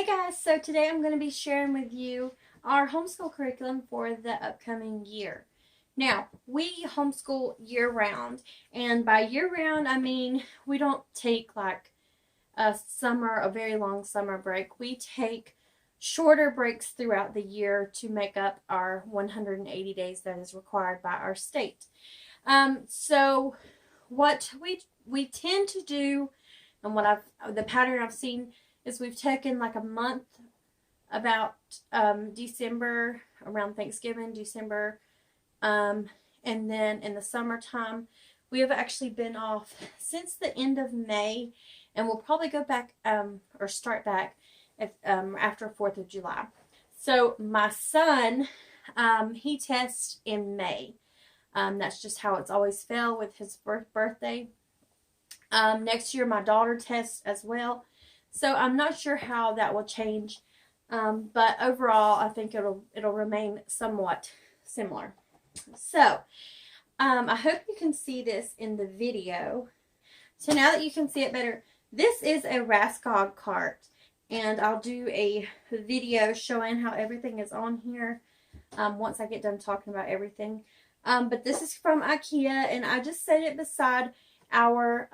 Hey guys, so today I'm going to be sharing with you our homeschool curriculum for the upcoming year. Now, we homeschool year-round, and by year-round I mean we don't take like a very long summer break. We take shorter breaks throughout the year to make up our 180 days that is required by our state. So what we tend to do, and the pattern I've seen is we've taken like a month about December, around Thanksgiving, December, and then in the summertime we have actually been off since the end of May, and we'll probably go back or start back after 4th of July. So my son, he tests in May. That's just how it's always fell with his birthday. Next year my daughter tests as well. So I'm not sure how that will change, but overall I think it'll remain somewhat similar. So I hope you can see this in the video. So now that you can see it better, this is a Raskob Cart, and I'll do a video showing how everything is on here once I get done talking about everything. But this is from IKEA, and I just set it beside our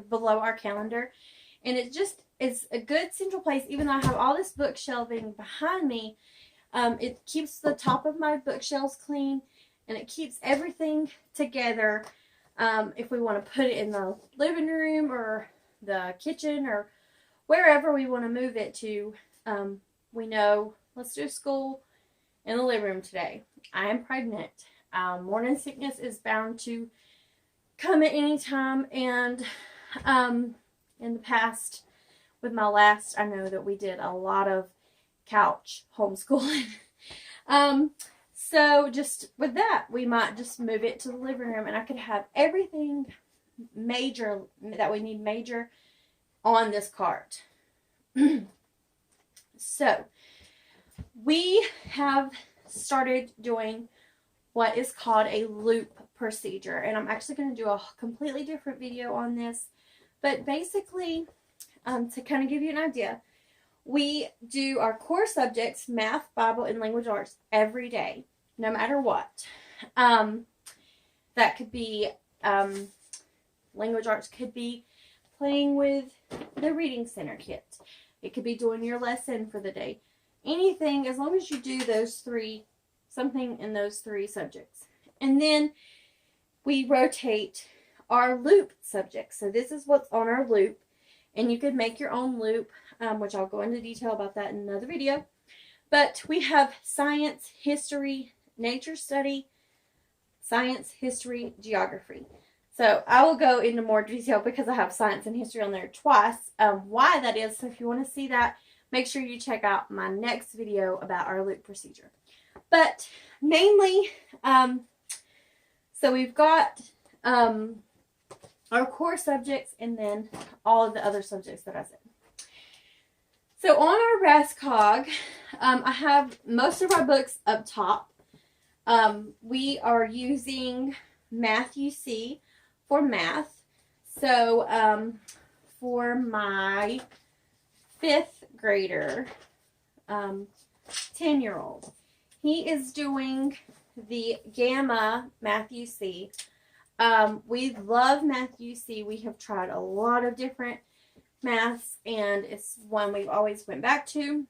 below our calendar. And it just is a good central place. Even though I have all this bookshelving behind me, it keeps the top of my bookshelves clean, and it keeps everything together. If we want to put it in the living room or the kitchen or wherever we want to move it to, we know, let's do school in the living room today. I am pregnant. Morning sickness is bound to come at any time, and in the past, with my last, I know that we did a lot of couch homeschooling. So just with that, we might just move it to the living room, and I could have everything major that we need major on this cart. So we have started doing what is called a loop procedure, and I'm actually going to do a completely different video on this. But basically, to kind of give you an idea, we do our core subjects, math, Bible, and language arts every day, no matter what. That could be, language arts could be playing with the reading center kit. It could be doing your lesson for the day. Anything, as long as you do those three, something in those three subjects. And then we rotate our loop subjects. So this is what's on our loop, and you could make your own loop, which I'll go into detail about that in another video. But we have science, history, nature study, science, history, geography. So I will go into more detail because I have science and history on there twice, why that is. So if you want to see that, make sure you check out my next video about our loop procedure. But mainly, so we've got our core subjects, and then all of the other subjects that I said. So on our Raskob, I have most of our books up top. We are using Math UC for math. So for my 5th grader, 10-year-old, he is doing the Gamma Math UC. We love Math UC. We have tried a lot of different maths, and it's one we've always went back to.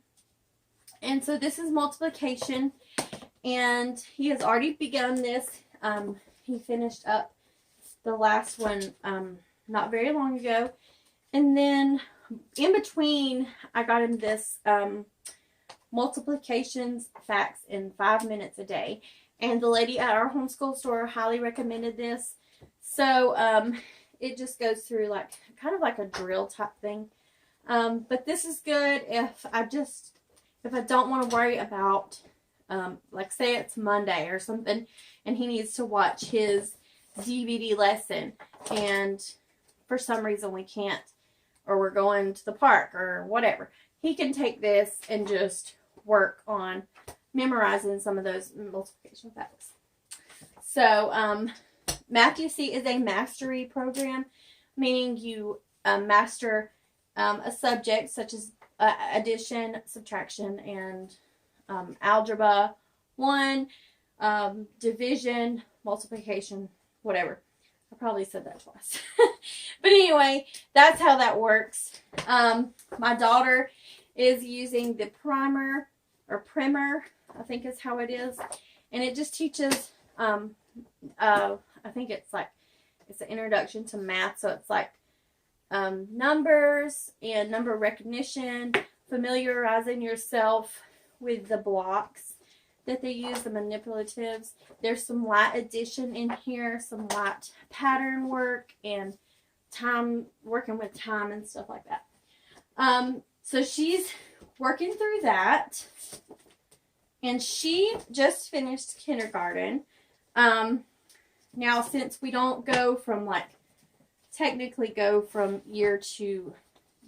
And so this is multiplication, and he has already begun this. He finished up the last one not very long ago. And then in between, I got him this multiplications facts in 5 minutes a day. And the lady at our homeschool store highly recommended this. So it just goes through like kind of like a drill type thing. But this is good if I don't want to worry about, like say it's Monday or something, and he needs to watch his DVD lesson, and for some reason we can't, or we're going to the park or whatever. He can take this and just work on memorizing some of those multiplication facts. So Math UC is a mastery program, meaning you master a subject such as addition, subtraction, and algebra 1, division, multiplication, whatever. I probably said that twice. But anyway, that's how that works. My daughter is using the primer, I think is how it is. And it just teaches, I think it's an introduction to math. So it's like numbers and number recognition, familiarizing yourself with the blocks that they use, the manipulatives. There's some light addition in here, some light pattern work, and working with time and stuff like that. So she's working through that, and she just finished kindergarten. Now, since we don't go from technically go from year to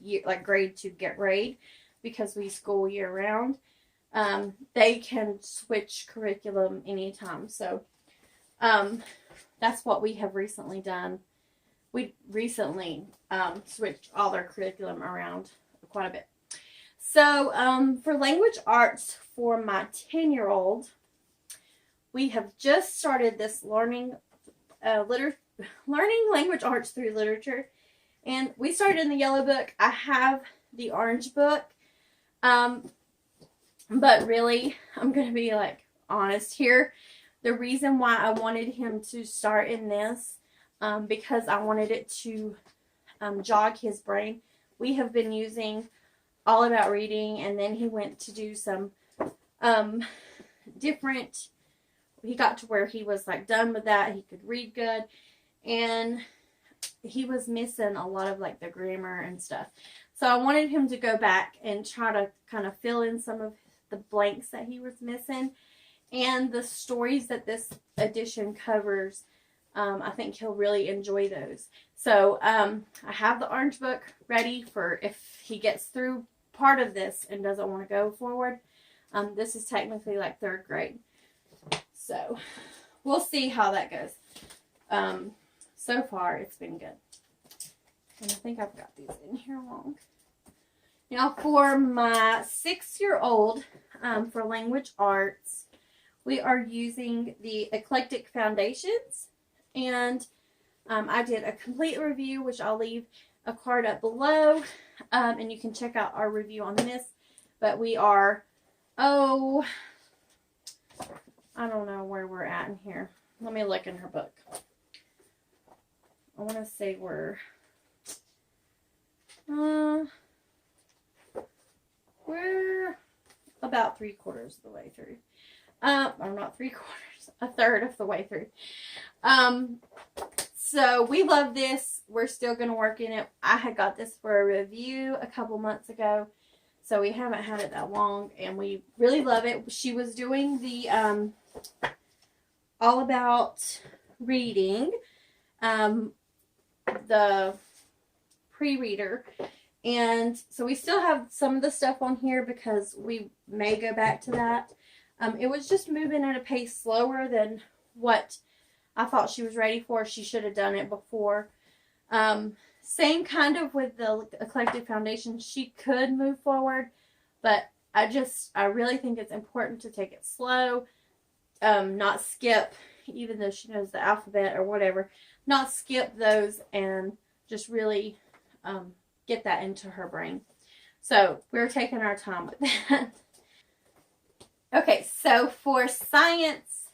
year, grade to grade, because we school year round, they can switch curriculum anytime. So that's what we have recently done. We recently switched all their curriculum around quite a bit. So for language arts for my 10-year-old, we have just started this learning language arts through literature. And we started in the yellow book. I have the orange book. But really, I'm going to be honest here. The reason why I wanted him to start in this, because I wanted it to jog his brain. We have been using All About Reading, and then he went to do some different, he got to where he was done with that. He could read good, and he was missing a lot of the grammar and stuff. So I wanted him to go back and try to kind of fill in some of the blanks that he was missing, and the stories that this edition covers. I think he'll really enjoy those. So I have the orange book ready for if he gets through part of this and doesn't want to go forward. This is technically 3rd grade. So we'll see how that goes. So far, it's been good. And I think I've got these in here wrong. Now, for my 6-year-old, for language arts, we are using the Eclectic Foundations. And I did a complete review, which I'll leave a card up below. And you can check out our review on this. But we are, I don't know where we're at in here. Let me look in her book. I want to say we're about 3/4 of the way through. Or not 3/4, 1/3 of the way through. So we love this. We're still going to work in it. I had got this for a review a couple months ago, so we haven't had it that long, and we really love it. She was doing the All About Reading, the pre-reader, and so we still have some of the stuff on here because we may go back to that. It was just moving at a pace slower than what I thought she was ready for. She should have done it before. Same kind of with the Eclectic Foundation. She could move forward, but I really think it's important to take it slow, not skip, even though she knows the alphabet or whatever, not skip those and just really get that into her brain. So we're taking our time with that. Okay, so for science,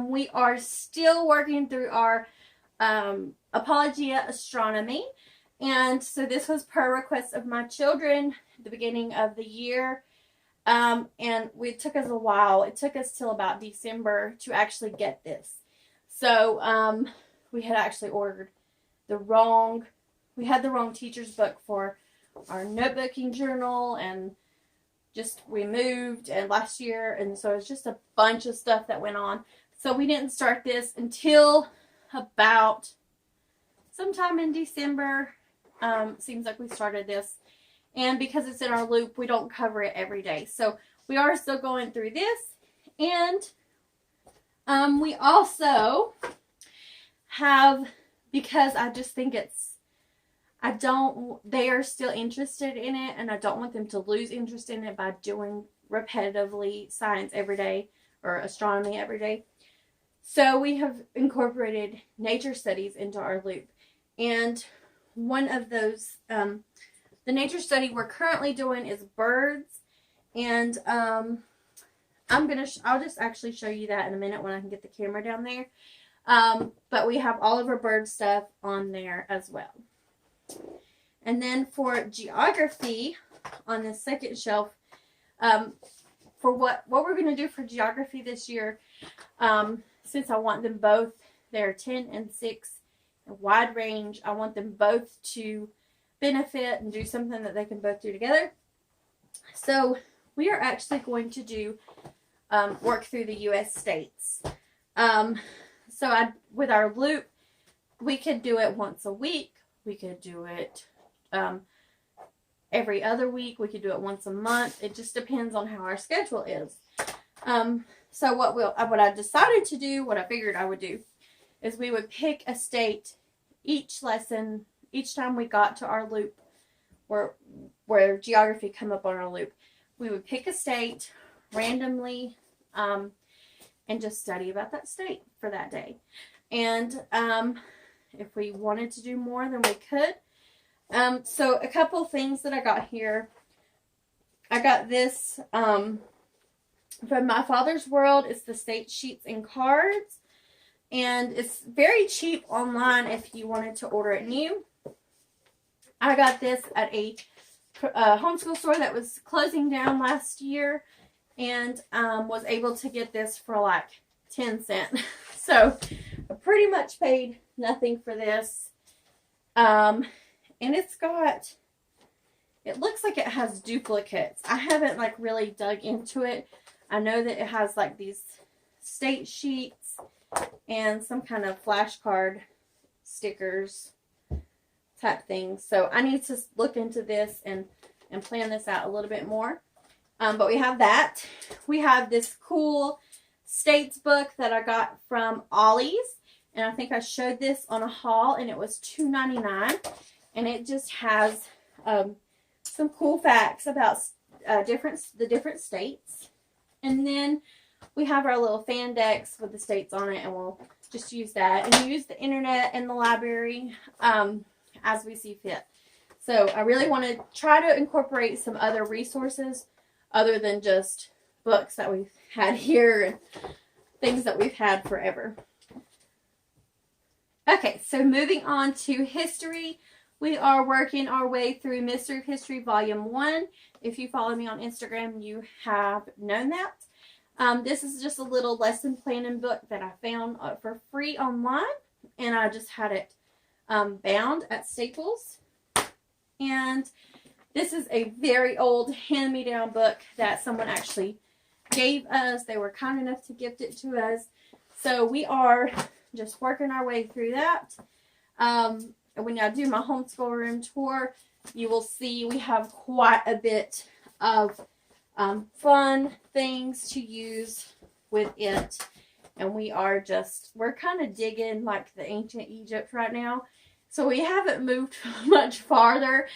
we are still working through our Apologia Astronomy. And so this was per request of my children at the beginning of the year. And it took us a while. It took us till about December to actually get this. So we had actually ordered we had the wrong teacher's book for our notebooking journal, and we moved and last year, and so it's just a bunch of stuff that went on. So we didn't start this until about sometime in December. Seems like we started this, and because it's in our loop, we don't cover it every day. So we are still going through this, and we also have, because I just think they are still interested in it, and I don't want them to lose interest in it by doing repetitively science every day or astronomy every day. So we have incorporated nature studies into our loop. And one of those, the nature study we're currently doing is birds. And I'll just actually show you that in a minute when I can get the camera down there. But we have all of our bird stuff on there as well. And then for geography, on the second shelf, for what we're going to do for geography this year, since I want them both, they're 10 and 6, a wide range. I want them both to benefit and do something that they can both do together. So we are actually going to do work through the U.S. states. With our loop, we could do it once a week. We could do it every other week. We could do it once a month. It just depends on how our schedule is. So what I decided to do, what I figured I would do, is we would pick a state each lesson, each time we got to our loop, where geography come up on our loop. We would pick a state randomly and just study about that state for that day. And if we wanted to do more, then we could. So a couple things that I got here. I got this from My Father's World. It's the state sheets and cards. And it's very cheap online if you wanted to order it new. I got this at a homeschool store that was closing down last year, and was able to get this for like 10 cents. So I pretty much paid nothing for this. And it looks like it has duplicates. I haven't like really dug into it. I know that it has like these state sheets and some kind of flashcard stickers type things. So I need to look into this and plan this out a little bit more. But we have that. We have this cool states book that I got from Ollie's. And I think I showed this on a haul, and it was $2.99. And it just has some cool facts about the different states. And then we have our little fan decks with the states on it, and we'll just use that and use the internet and the library as we see fit. So I really want to try to incorporate some other resources other than just books that we've had here and things that we've had forever. Okay, so moving on to history. We are working our way through Mystery of History Volume 1. If you follow me on Instagram, you have known that. This is just a little lesson planning book that I found for free online, and I just had it bound at Staples. And this is a very old hand-me-down book that someone actually gave us. They were kind enough to gift it to us. So we are just working our way through that. When I do my homeschool room tour, you will see we have quite a bit of fun things to use with it. And we're kind of digging like the ancient Egypt right now. So we haven't moved much farther.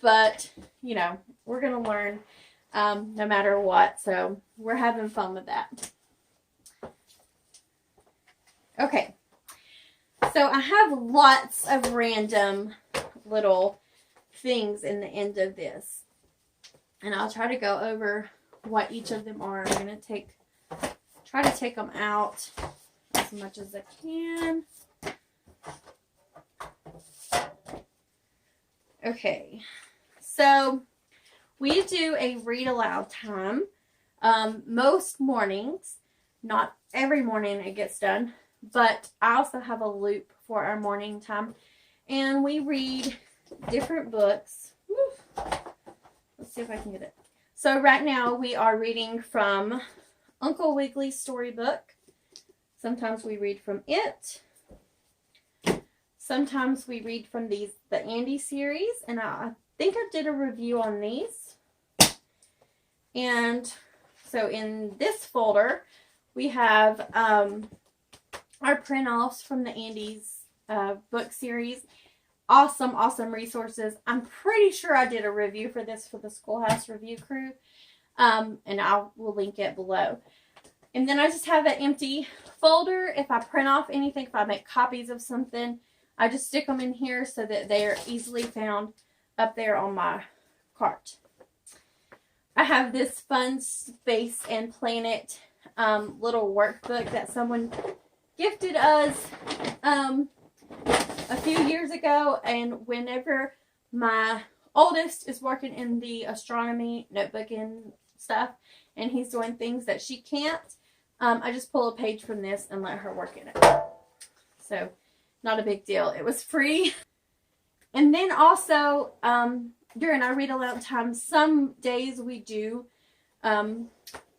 But, you know, we're going to learn no matter what. So we're having fun with that. Okay. So I have lots of random little things in the end of this. And I'll try to go over what each of them are. I'm going to try to take them out as much as I can. Okay, so we do a read-aloud time most mornings. Not every morning it gets done, but I also have a loop for our morning time. And we read different books. Let's see if I can get it. So right now we are reading from Uncle Wiggily's storybook. Sometimes we read from it. Sometimes we read from the Andy series, and I think I did a review on these. And so in this folder, we have our print-offs from the Andy's book series. awesome, awesome resources. I'm pretty sure I did a review for this for the Schoolhouse Review crew. And will link it below. And then I just have an empty folder. If I print off anything, if I make copies of something, I just stick them in here so that they are easily found up there on my cart. I have this Fun Space and Planet little workbook that someone gifted us a few years ago, and whenever my oldest is working in the astronomy notebook and stuff, and he's doing things that she can't, I just pull a page from this and let her work in it. So, not a big deal. It was free. And then also, during our read-aloud time, some days we do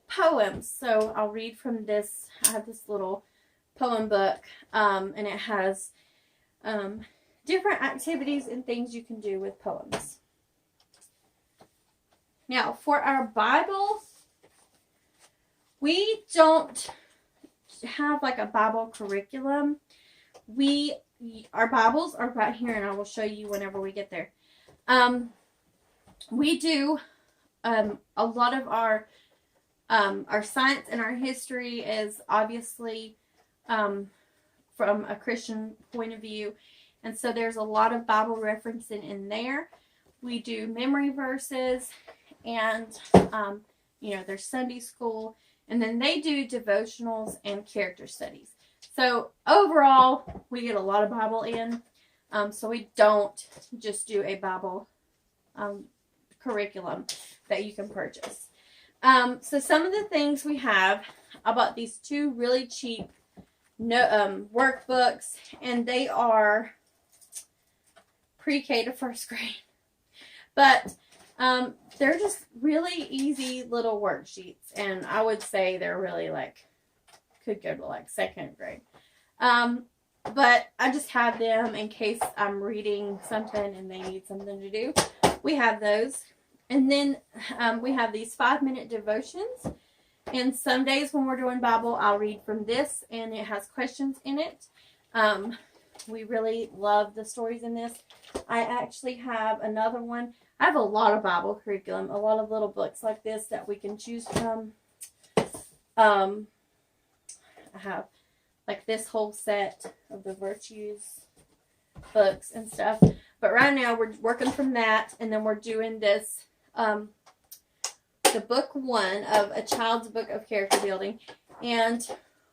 poems. So, I'll read from this. I have this little poem book, and it has different activities and things you can do with poems. Now, for our Bible, we don't have like a Bible curriculum. Our Bibles are right here, and I will show you whenever we get there. We do a lot of our science and our history is obviously from a Christian point of view, and so there's a lot of Bible referencing in there. We do memory verses, and there's Sunday school, and then they do devotionals and character studies. So overall, we get a lot of Bible in. So we don't just do a Bible curriculum that you can purchase. So some of the things we have, I bought these two really cheap workbooks, and they are pre-K to first grade. But they're just really easy little worksheets, and I would say they're really could go to second grade. But I just have them in case I'm reading something and they need something to do. We have those. And then we have these 5-minute devotions. And some days when we're doing Bible, I'll read from this, and it has questions in it. We really love the stories in this. I actually have another one. I have a lot of Bible curriculum, a lot of little books like this that we can choose from. I have this whole set of the virtues books and stuff. But right now we're working from that, and then we're doing this, the book 1 of A Child's Book of Character Building. And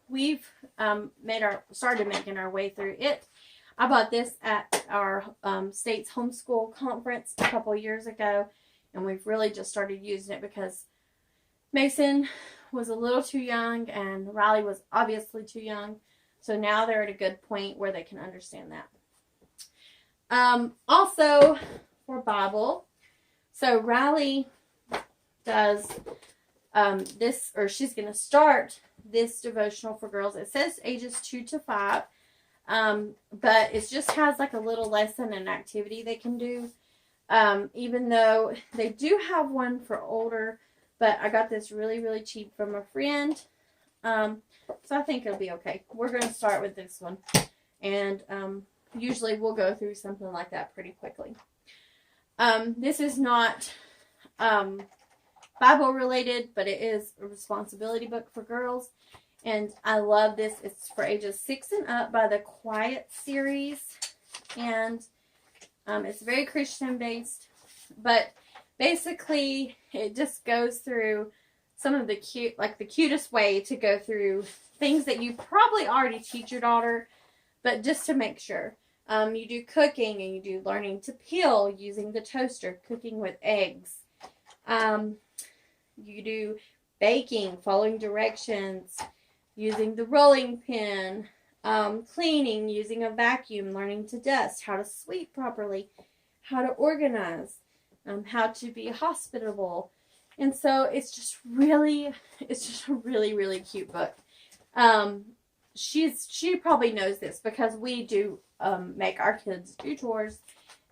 we've started making our way through it. I bought this at our state's homeschool conference a couple years ago, and we've really just started using it because Mason was a little too young and Riley was obviously too young. So now they're at a good point where they can understand that. Also for Bible, so Riley does this, or she's going to start this devotional for girls. It says ages 2 to 5. But it just has a little lesson and activity they can do. Even though they do have one for older, but I got this really, really cheap from a friend. So I think it'll be okay. We're going to start with this one. And usually we'll go through something like that pretty quickly. This is not Bible related, but it is a responsibility book for girls. And I love this. It's for ages 6 and up by the Quiet series. And it's very Christian based. But basically, it just goes through some of the the cutest way to go through things that you probably already teach your daughter. But just to make sure. You do cooking, and you do learning to peel using the toaster, cooking with eggs. You do baking, following directions, using the rolling pin, cleaning, using a vacuum, learning to dust, how to sweep properly, how to organize, how to be hospitable. And so it's just a really, really cute book. She probably knows this because we do make our kids do chores,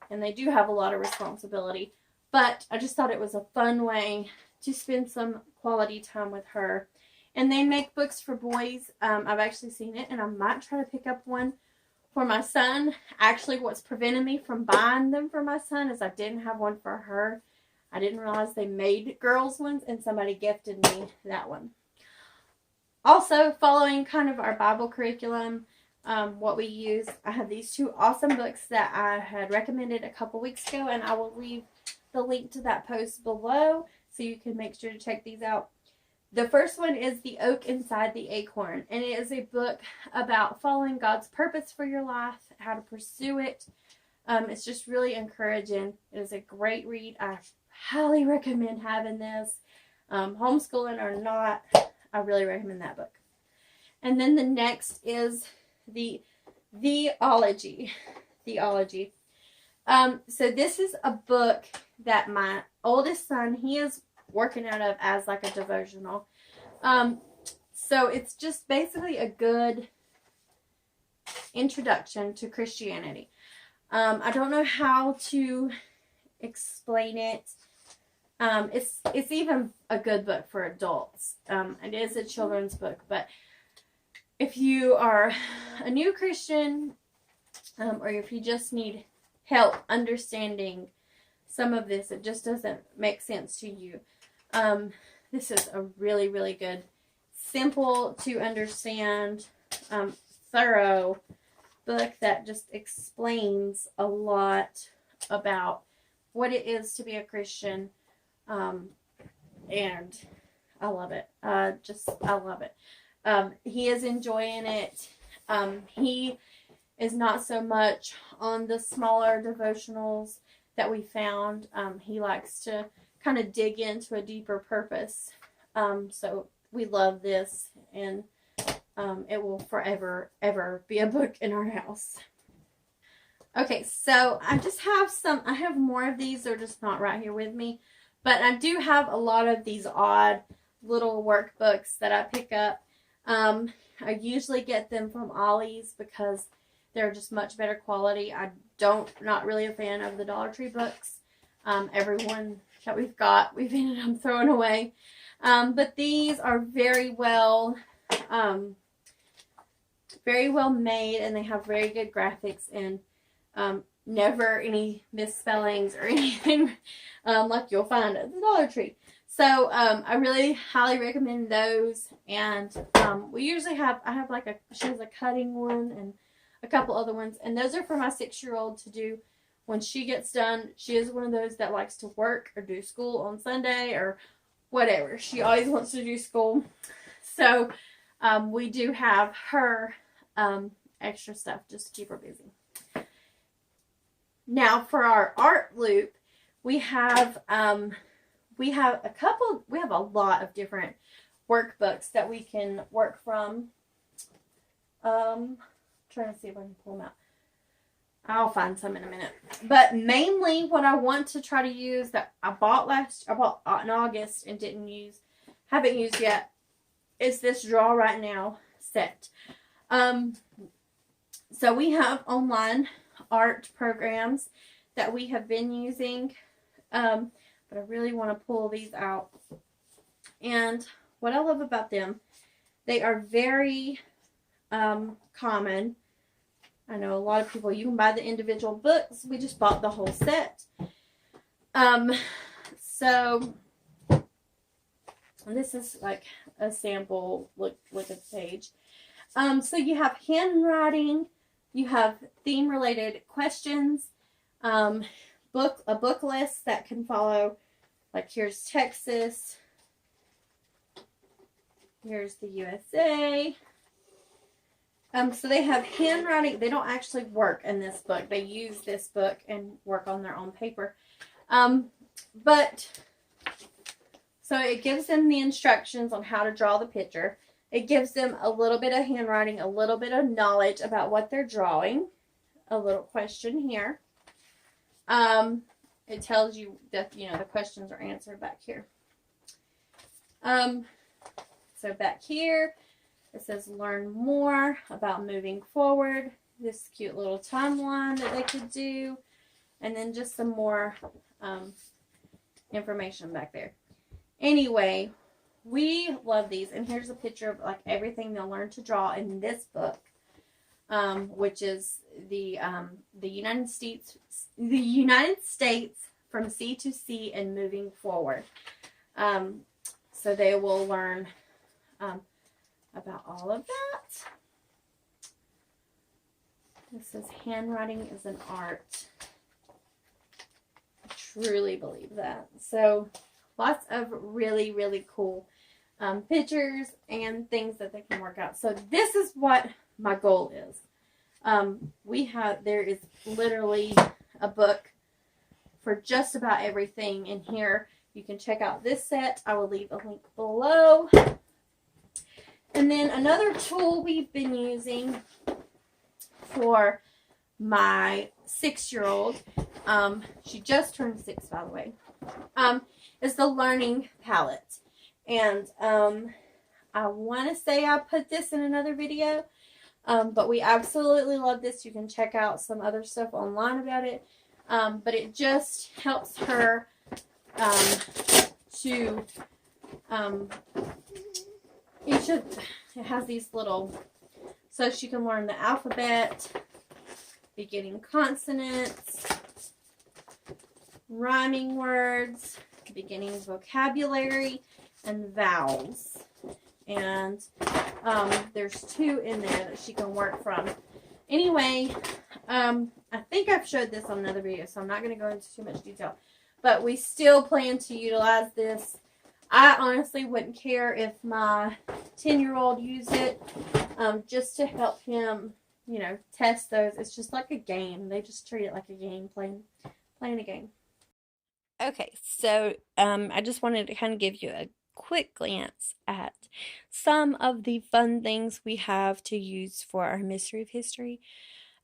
and they do have a lot of responsibility. But I just thought it was a fun way to spend some quality time with her. And they make books for boys. I've actually seen it, and I might try to pick up one for my son. Actually, what's preventing me from buying them for my son is I didn't have one for her. I didn't realize they made girls ones, and somebody gifted me that one. Also, following kind of our Bible curriculum, what we use, I have these two awesome books that I had recommended a couple weeks ago, and I will leave the link to that post below so you can make sure to check these out. The first one is The Oak Inside the Acorn, and it is a book about following God's purpose for your life, how to pursue it. It's just really encouraging. It is a great read. I highly recommend having this. Homeschooling or not, I really recommend that book. And then the next is the Theology. So this is a book that my oldest son, he is working out of as like a devotional. So it's just basically a good introduction to Christianity. I don't know how to explain it. It's even a good book for adults. It is a children's book, but if you are a new Christian, or if you just need help understanding some of this, it just doesn't make sense to you. This is a really, really good, simple to understand, thorough book that just explains a lot about what it is to be a Christian. And I love it. I love it. He is enjoying it. He is not so much on the smaller devotionals that we found. He likes to kind of dig into a deeper purpose. So we love this, and it will forever, ever be a book in our house. Okay, so I have more of these. They're just not right here with me. But I do have a lot of these odd little workbooks that I pick up. I usually get them from Ollie's because they're just much better quality. Not really a fan of the Dollar Tree books. Everyone that we've ended up throwing away. But these are very well made, and they have very good graphics, and never any misspellings or anything like you'll find at the Dollar Tree. So I really highly recommend those. And we usually I have like she has a cutting one and a couple other ones, and those are for my 6-year-old to do when she gets done. She is one of those that likes to work or do school on Sunday or whatever. She always wants to do school. So we do have her extra stuff just to keep her busy. Now for our art loop, we have a lot of different workbooks that we can work from. Trying to see if I can pull them out. I'll find some in a minute. But mainly what I want to try to use that I bought in August and haven't used yet, is this Draw Right Now set. So we have online art programs that we have been using, but I really want to pull these out. And what I love about them, they are very common. I know a lot of people, you can buy the individual books. We just bought the whole set. So this is like a sample look at the page. So you have handwriting, you have theme related questions, a book list that can follow, like here's Texas, here's the USA. So they have handwriting. They don't actually work in this book. They use this book and work on their own paper. But so it gives them the instructions on how to draw the picture. It gives them a little bit of handwriting, a little bit of knowledge about what they're drawing. A little question here. It tells you that, the questions are answered back here. So back here, it says learn more about moving forward. This cute little timeline that they could do. And then just some more information back there. Anyway, we love these. And here's a picture of like everything they'll learn to draw in this book. which is the United States from sea to sea and moving forward. So they will learn about all of that. This says handwriting is an art. I truly believe that. So lots of really, really cool pictures and things that they can work out. So this is what my goal is. There is literally a book for just about everything in here. You can check out this set. I will leave a link below. And then another tool we've been using for my 6-year-old, she just turned 6, by the way, is the learning palette. And I want to say I put this in another video, but we absolutely love this. You can check out some other stuff online about it, but it just helps her it has these little, so she can learn the alphabet, beginning consonants, rhyming words, beginning vocabulary, and vowels. And there's 2 in there that she can work from. Anyway, I think I've showed this on another video, so I'm not going to go into too much detail. But we still plan to utilize this. I honestly wouldn't care if my 10-year-old used it, just to help him, you know, test those. It's just like a game. They just treat it like a game, playing a game. Okay, so I just wanted to kind of give you a quick glance at some of the fun things we have to use for our Mystery of History.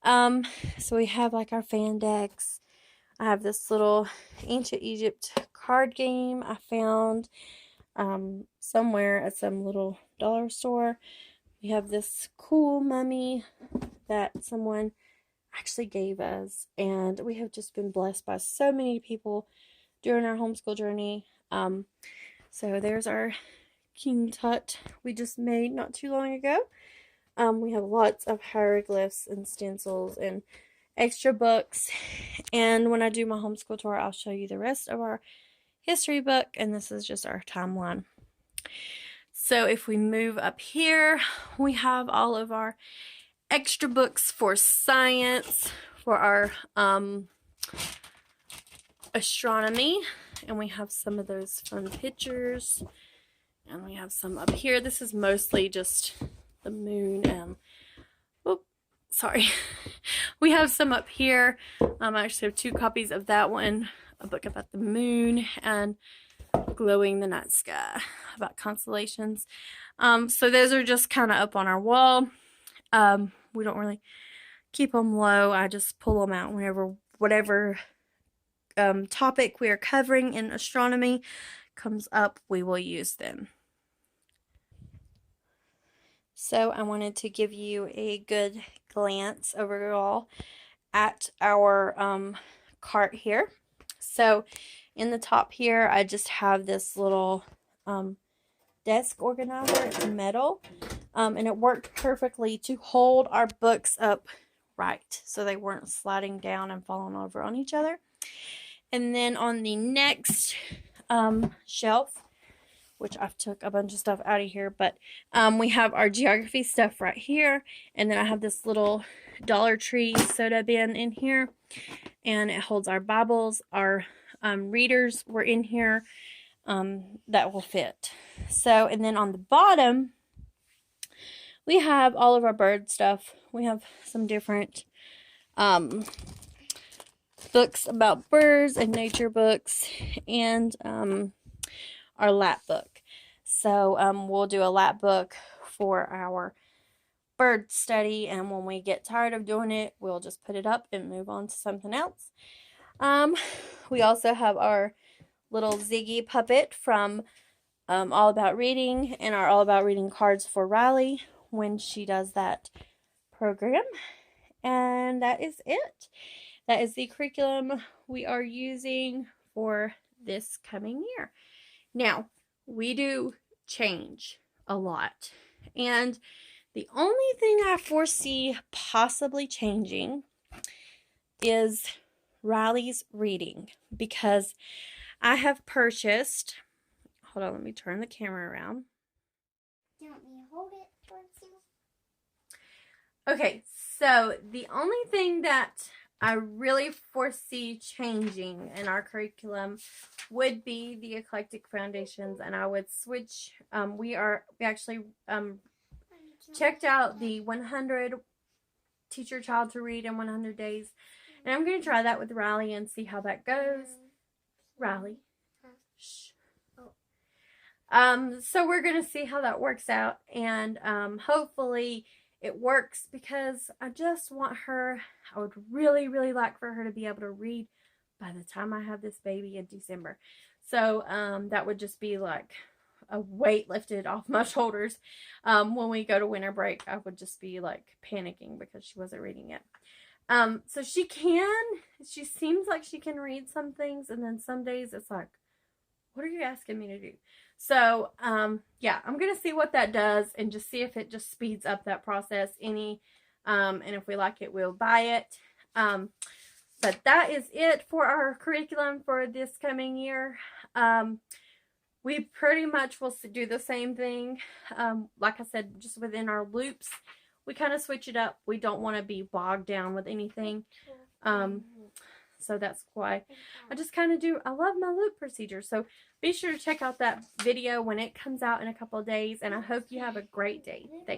So we have like our fan decks. I have this little Ancient Egypt card game I found somewhere at some little dollar store. We have this cool mummy that someone actually gave us, and we have just been blessed by so many people during our homeschool journey. So there's our King Tut we just made not too long ago. We have lots of hieroglyphs and stencils and extra books, and when I do my homeschool tour, I'll show you the rest of our history book, and this is just our timeline. So if we move up here, we have all of our extra books for science, for our astronomy, and we have some of those fun pictures, and we have some up here. This is mostly just the moon and sorry. We have some up here. I actually have 2 copies of that one, a book about the moon and glowing the night sky, about constellations. So those are just kind of up on our wall. We don't really keep them low. I just pull them out whenever whatever topic we are covering in astronomy comes up, we will use them. So I wanted to give you a good glance overall at our cart here. So in the top here, I just have this little desk organizer. It's metal, and it worked perfectly to hold our books up right, so they weren't sliding down and falling over on each other. And then on the next shelf, which I've took a bunch of stuff out of here, but we have our geography stuff right here, and then I have this little Dollar Tree soda bin in here, and it holds our Bibles. Our readers were in here that will fit. So, and then on the bottom, we have all of our bird stuff. We have some different books about birds and nature books, and our lap book. So we'll do a lap book for our bird study, and when we get tired of doing it, we'll just put it up and move on to something else. We also have our little Ziggy puppet from All About Reading, and our All About Reading cards for Riley when she does that program. And that is it. That is the curriculum we are using for this coming year. Now, we do change a lot, and The only thing I foresee possibly changing is Riley's reading, because I have purchased, hold on, let me turn the camera around. Do you want me to hold it towards you? Okay, so the only thing that I really foresee changing in our curriculum would be the Eclectic Foundations, and I would switch. We actually checked out the 100 Teach Your Child to Read in 100 Days, and I'm going to try that with Riley and see how that goes. Riley. Shh. So we're going to see how that works out, and hopefully it works, because I just want her, I would really, really like for her to be able to read by the time I have this baby in December. So that would just be like a weight lifted off my shoulders. When we go to winter break, I would just be like panicking because she wasn't reading it. So she seems like she can read some things, and then some days it's like, what are you asking me to do? So, yeah, I'm going to see what that does and just see if it just speeds up that process any. And if we like it, we'll buy it. But that is it for our curriculum for this coming year. We pretty much will do the same thing. Like I said, just within our loops, we kind of switch it up. We don't want to be bogged down with anything. So that's why I just kind of I love my loop procedure. So be sure to check out that video when it comes out in a couple of days, and I hope you have a great day. Thanks.